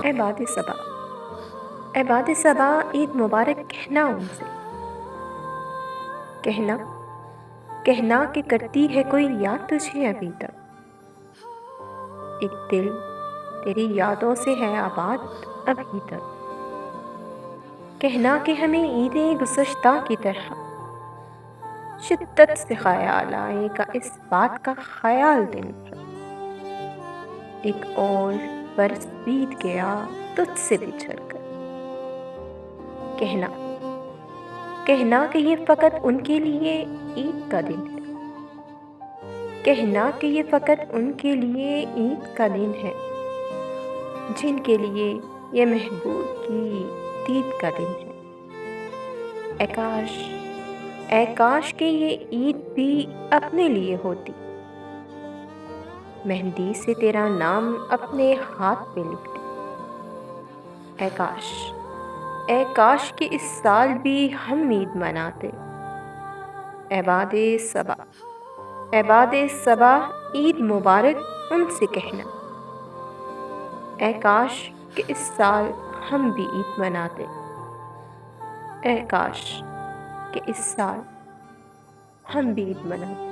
عباد صبا عباد صبا عید مبارک کہنا ان سے، کہنا کہ کرتی ہے کوئی یاد تجھے ابھی تک، ایک دل تیری یادوں سے ہے آباد ابھی تک، کہنا کہ ہمیں عید گزشتہ کی طرح شدت سے خیال آئے گا اس بات کا خیال دن پر، ایک اور برس بیت گیا تجھ سے بچھڑ کر، کہنا کہ یہ فقط ان کے لیے عید کا دن ہے، کہنا کہ یہ فقط ان کے لیے عید کا دن ہے جن کے لیے یہ محبوب کی دید کا دن ہے۔ اے کاش کہ یہ عید بھی اپنے لیے ہوتی، مہندی سے تیرا نام اپنے ہاتھ پہ لکھتی، اے کاش کہ اس سال بھی ہم عید مناتے، عباد صبا عید مبارک ان سے کہنا، اے کاش کہ اس سال ہم بھی عید مناتے، اے کاش کہ اس سال ہم بھی عید مناتے۔